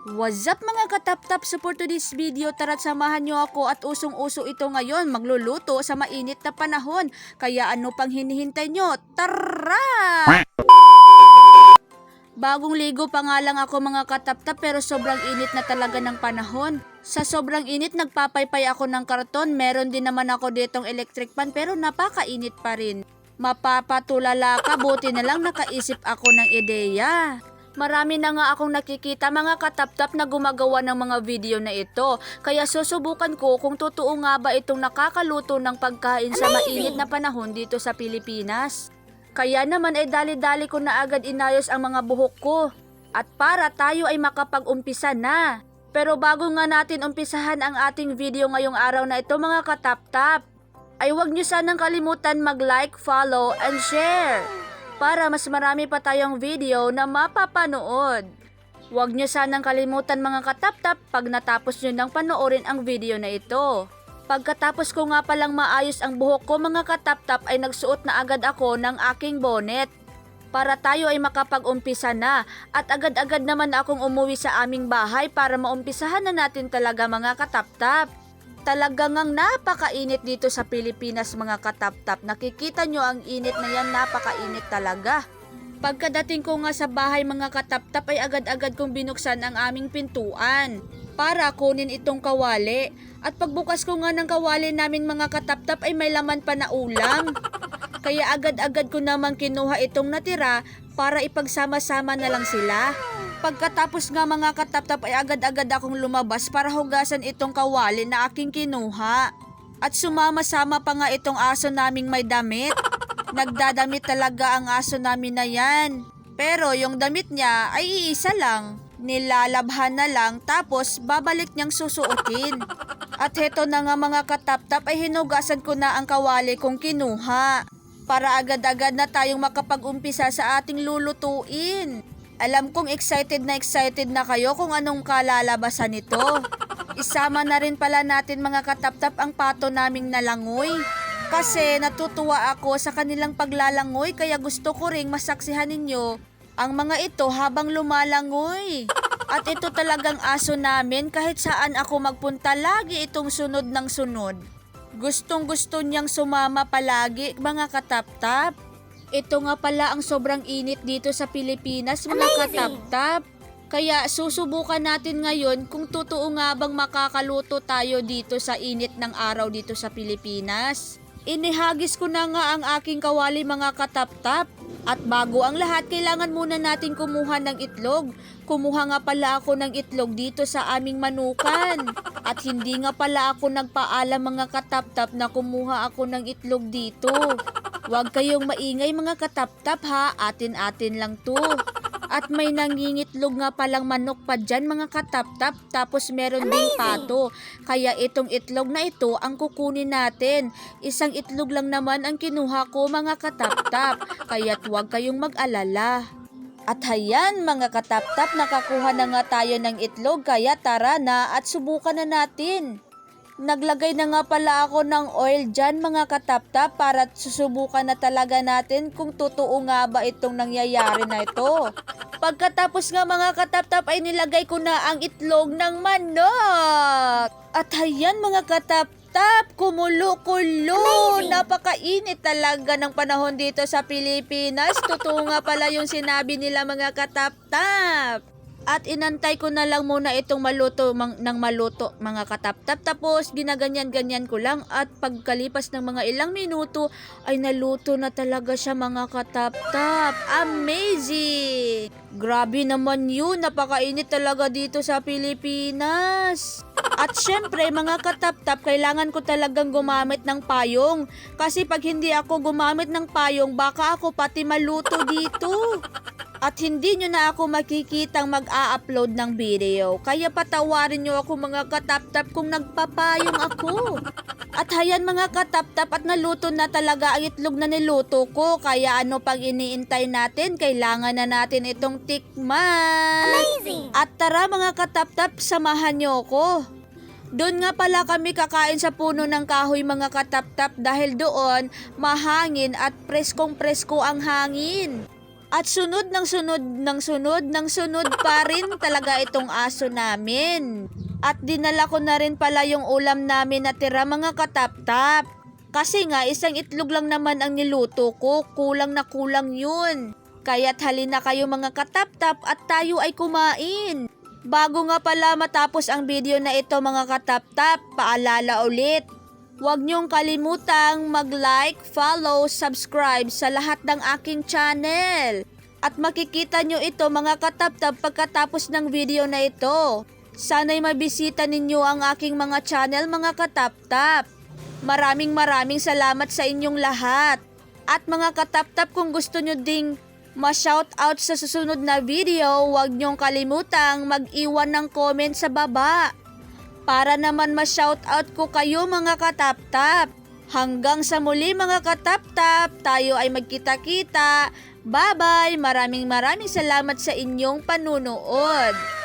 What's up mga katap-tap, so for today's video, tara't samahan nyo ako at usong-uso ito ngayon, magluluto sa mainit na panahon. Kaya ano pang hinihintay nyo? Tara! Bagong ligo pa nga lang ako mga katap-tap pero sobrang init na talaga ng panahon. Sa sobrang init nagpapaypay ako ng karton, meron din naman ako ditong electric pan pero napakainit pa rin. Mapapatulala ka, buti na lang nakaisip ako ng ideya. Marami na nga akong nakikita mga katap-tap na gumagawa ng mga video na ito. Kaya susubukan ko kung totoo nga ba itong nakakaluto ng pagkain sa mainit na panahon dito sa Pilipinas. Kaya naman ay dali-dali ko na agad inayos ang mga buhok ko. At para tayo ay makapag-umpisa na. Pero bago nga natin umpisahan ang ating video ngayong araw na ito mga katap-tap, ay huwag niyo sanang kalimutan mag-like, follow, and share. Para mas marami pa tayong video na mapapanood. Huwag nyo sanang kalimutan mga katap-tap pag natapos nyo nang panoorin ang video na ito. Pagkatapos ko nga palang maayos ang buhok ko mga katap-tap ay nagsuot na agad ako ng aking bonnet. Para tayo ay makapag-umpisa na at agad-agad naman akong umuwi sa aming bahay para maumpisahan na natin talaga mga katap-tap. Talaga ngang napakainit dito sa Pilipinas mga katap-tap. Nakikita nyo ang init na yan, napakainit talaga. Pagkadating ko nga sa bahay mga katap-tap ay agad-agad kong binuksan ang aming pintuan para kunin itong kawali. At pagbukas ko nga ng kawali namin mga katap-tap ay may laman pa na ulam. Kaya agad-agad ko namang kinuha itong natira para ipagsama-sama na lang sila. Pagkatapos nga mga katap-tap ay agad-agad akong lumabas para hugasan itong kawali na aking kinuha. At sumama-sama pa nga itong aso naming may damit. Nagdadamit talaga ang aso namin na yan. Pero yung damit niya ay iisa lang. Nilalabhan na lang tapos babalik niyang susuotin. At heto na nga mga katap-tap ay hinugasan ko na ang kawali kong kinuha. Para agad-agad na tayong makapag-umpisa sa ating lulutuin. Alam kong excited na kayo kung anong kalalabasan nito. Isama na rin pala natin mga katap-tap ang pato naming nalangoy. Kasi natutuwa ako sa kanilang paglalangoy kaya gusto ko ring masaksihan ninyo ang mga ito habang lumalangoy. At ito talagang aso namin, kahit saan ako magpunta lagi itong sunod ng sunod. Gustong-gusto niyang sumama palagi mga katap-tap. Ito nga pala ang sobrang init dito sa Pilipinas mga katap-tap. Kaya susubukan natin ngayon kung totoo nga bang makakaluto tayo dito sa init ng araw dito sa Pilipinas. Inihagis ko na nga ang aking kawali mga katap-tap. At bago ang lahat, kailangan muna natin kumuha ng itlog. Kumuha nga pala ako ng itlog dito sa aming manukan. At hindi nga pala ako nagpaalam mga katap-tap na kumuha ako ng itlog dito. Huwag kayong maingay mga katap-tap ha, atin-atin lang to. At may nangingitlog nga palang manok pa dyan mga katap-tap, tapos meron ding pato. Kaya itong itlog na ito ang kukunin natin. Isang itlog lang naman ang kinuha ko mga katap-tap, kaya't huwag kayong mag-alala. At hayan mga katap-tap, nakakuha na nga tayo ng itlog, kaya tara na at subukan na natin. Naglagay na nga pala ako ng oil dyan mga katap-tap para susubukan na talaga natin kung totoo nga ba itong nangyayari na ito. Pagkatapos nga mga katap-tap ay nilagay ko na ang itlog ng manok. At hayan mga katap-tap, kumulo-kulo. Napakainit talaga ng panahon dito sa Pilipinas. Totoo nga pala yung sinabi nila mga katap-tap. At inantay ko na lang muna itong maluto ng maluto mga katap-tap. Tapos ginaganyan-ganyan ko lang at pagkalipas ng mga ilang minuto ay naluto na talaga siya mga katap-tap. Amazing! Grabe naman yun, napakainit talaga dito sa Pilipinas. At syempre mga katap-tap, kailangan ko talagang gumamit ng payong. Kasi pag hindi ako gumamit ng payong, baka ako pati maluto dito. At hindi nyo na ako makikitang mag-a-upload ng video. Kaya patawarin nyo ako mga katap-tap kung nagpapayong ako. At hayan mga katap-tap, at naluto na talaga ang itlog na niluto ko. Kaya ano pang iniintay natin? Kailangan na natin itong tikman. Amazing! At tara mga katap-tap, samahan nyo ko. Doon nga pala kami kakain sa puno ng kahoy mga katap-tap dahil doon mahangin at preskong-presko ang hangin. At sunod ng sunod ng sunod ng sunod pa rin talaga itong aso namin. At dinala ko na rin pala yung ulam namin na tira mga katap-tap. Kasi nga isang itlog lang naman ang niluto ko, kulang na kulang yun. Kaya't halina kayo mga katap-tap at tayo ay kumain. Bago nga pala matapos ang video na ito mga katap-tap, paalala ulit. Huwag niyong kalimutang mag-like, follow, subscribe sa lahat ng aking channel. At makikita niyo ito mga katap-tap pagkatapos ng video na ito. Sana'y mabisita ninyo ang aking mga channel mga katap-tap. Maraming salamat sa inyong lahat. At mga katap-tap kung gusto niyo ding ma-shoutout sa susunod na video, huwag niyong kalimutang mag-iwan ng comment sa baba. Para naman ma-shoutout ko kayo mga katap-tap. Hanggang sa muli mga katap-tap, tayo ay magkita-kita. Bye-bye! Maraming salamat sa inyong panunood.